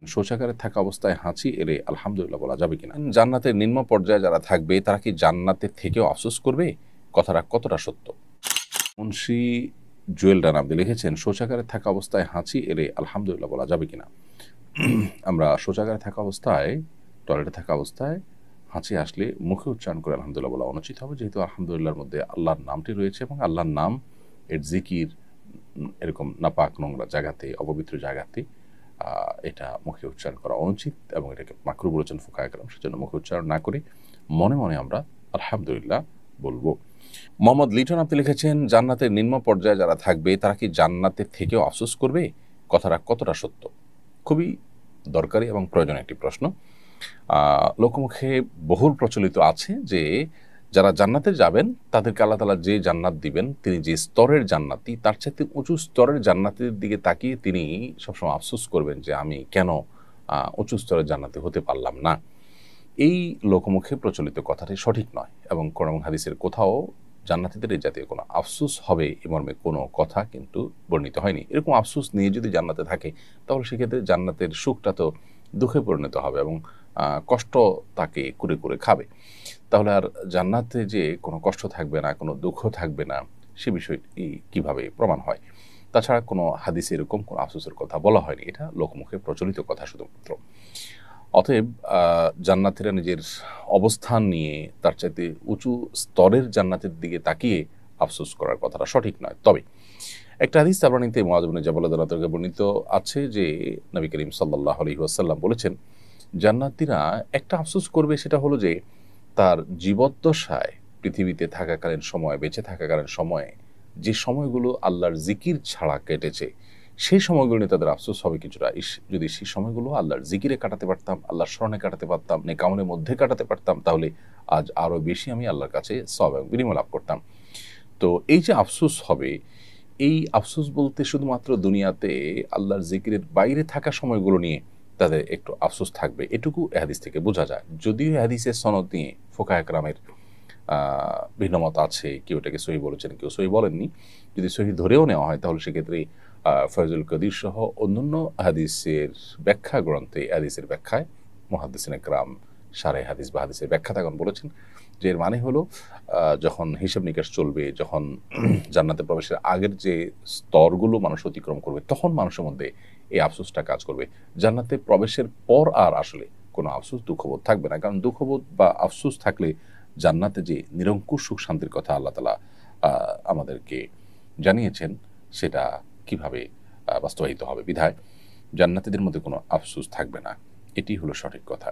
শৌচাগারে থাকা অবস্থায় হাঁচি এলে আলহামদুলিল্লাহ বলা যাবে কিনা? জান্নাতের নিম্ন পর্যায়ে যারা থাকবে তারা কি জান্নাতের থেকেও আফসোস করবে? কথাটা কতটা সত্য? মুন্সি জুয়েল রানা আপনি লিখেছেন, শৌচাগারে থাকা অবস্থায় হাঁচি এলে আলহামদুলিল্লাহ বলা যাবে কিনা? আমরা শৌচাগারে থাকা অবস্থায়, টয়লেটে থাকা অবস্থায় হাঁচি আসলে মুখে উচ্চারণ করে আলহামদুলিল্লাহ বলা অনুচিত হবে, যেহেতু আলহামদুলিল্লাহর মধ্যে আল্লাহর নামটি রয়েছে এবং আল্লাহর নাম এর জিকির এরকম নাপাক নোংরা জায়গাতে, অপবিত্র জায়গাতে এটা মুখে উচ্চারণ করা অনুচিত এবং এটাকে মাকরু বলেছেন ফুকায়ে কেরাম। সেজন্য মুখে উচ্চারণ না করে মনে মনে আমরা আলহামদুলিল্লাহ বলবো। মোহাম্মদ লিটন আপনি লিখেছেন, জান্নাতের নিম্ন পর্যায়ে যারা থাকবে তারা কি জান্নাতের থেকেও আফসোস করবে? কথাটা কতটা সত্য? খুবই দরকারি এবং প্রয়োজনীয় একটি প্রশ্ন। লোকমুখে বহুল প্রচলিত আছে যে যারা জান্নাতে যাবেন তাদেরকে আল্লাহ তাআলা যে জান্নাত দিবেন, তিনি যে স্তরের জান্নাতি, তার চাইতে উঁচু স্তরের জান্নাতের দিকে তাকিয়ে তিনি সবসময় আফসোস করবেন যে আমি কেন উঁচু স্তরের জান্নাতি হতে পারলাম না। এই লোকমুখে প্রচলিত কথাটি সঠিক নয় এবং কোরআন এবং হাদিসের কোথাও জান্নাতীদের এই জাতীয় কোনো আফসোস হবে এ মর্মে কোনো কথা কিন্তু বর্ণিত হয়নি। এরকম আফসোস নিয়ে যদি জান্নাতে থাকে তাহলে সেক্ষেত্রে জান্নাতের সুখটা তো দুঃখে পরিণত হবে এবং কষ্ট তাকে কুরে কুরে খাবে। তাহলে আর জান্নাতে যে কোনো কষ্ট থাকবে না, কোনো দুঃখ থাকবে না, সে বিষয়টি কিভাবে প্রমাণ হয়? তাছাড়া কোনো হাদিসে এরকম কোনো আফসোসের কথা বলা হয়নি। এটা লোকমুখে প্রচলিত কথা শুধুমাত্র। অতএব জান্নাতীরা নিজের অবস্থান নিয়ে তার চাইতে উঁচু স্তরের জান্নাতের দিকে তাকিয়ে আফসোস করার কথাটা সঠিক নয়। তবে একটা হাদিস তাবরানীতে মুআয ইবনে জাবাল রাদিয়াল্লাহু আনহু থেকে বর্ণিত আছে যে নবী করিম সাল্লাল্লাহু আলাইহি ওয়াসাল্লাম বলেছেন, জান্নাতীরা একটা আফসোস করবে, সেটা হলো যে তার জীবদ্দশায় পৃথিবীতে থাকাকালীন সময়, বেঁচে থাকাকালীন সময়ে যে সময়গুলো আল্লাহর জিকির ছাড়া কেটেছে, সেই সময়গুলো নিয়ে তাদের আফসোস হবে কিছুটা। যদি সেই সময়গুলো আল্লাহর জিকিরে কাটাতে পারতাম, আল্লাহর স্মরণে কাটাতে পারতাম, নেক আমলের মধ্যে কাটাতে পারতাম, তাহলে আজ আরও বেশি আমি আল্লাহর কাছে সওয়াব এবং বিনিময় লাভ করতাম। তো এই যে আফসোস হবে, এই আফসোস বলতে শুধুমাত্র দুনিয়াতে আল্লাহর জিকিরের বাইরে থাকা সময়গুলো নিয়ে তাদের একটু আফসোস থাকবে, এটুকু এ হাদিস থেকে বোঝা যায়। যদিও এ হাদিসের সনদ নিয়ে ফুকায়ে কেরামের ভিন্নমত আছে, কেউ এটাকে সহিহ বলেছেন, কেউ সহিহ বলেননি। যদি সহিহ ধরেও নেওয়া হয় তাহলে সেক্ষেত্রে ফয়জুল কদির সহ অন্যান্য হাদিসের ব্যাখ্যা গ্রন্থে হাদিসের ব্যাখ্যায় মুহাদ্দিসিনে কেরাম শারহে হাদিস বা হাদিসের ব্যাখ্যাতাগণ বলেছেন যে এর মানে হলো যখন হিসাব নিকাশ চলবে, যখন জান্নাতে প্রবেশের আগের যে স্তরগুলো মানুষ অতিক্রম করবে, তখন মানুষের মধ্যে এই আফসোসটা কাজ করবে। জান্নাতে প্রবেশের পর আর আসলে কোনো আফসোস দুঃখবোধ থাকবে না, কারণ দুঃখবোধ বা আফসোস থাকলে জান্নাতে যে নিরঙ্কুশ সুখ শান্তির কথা আল্লাহ তাআলা আমাদেরকে জানিয়েছেন সেটা কিভাবে বাস্তবায়িত হবে। বিধায় জান্নাতীদের মধ্যে কোনো আফসোস থাকবে না, এটি হলো সঠিক কথা।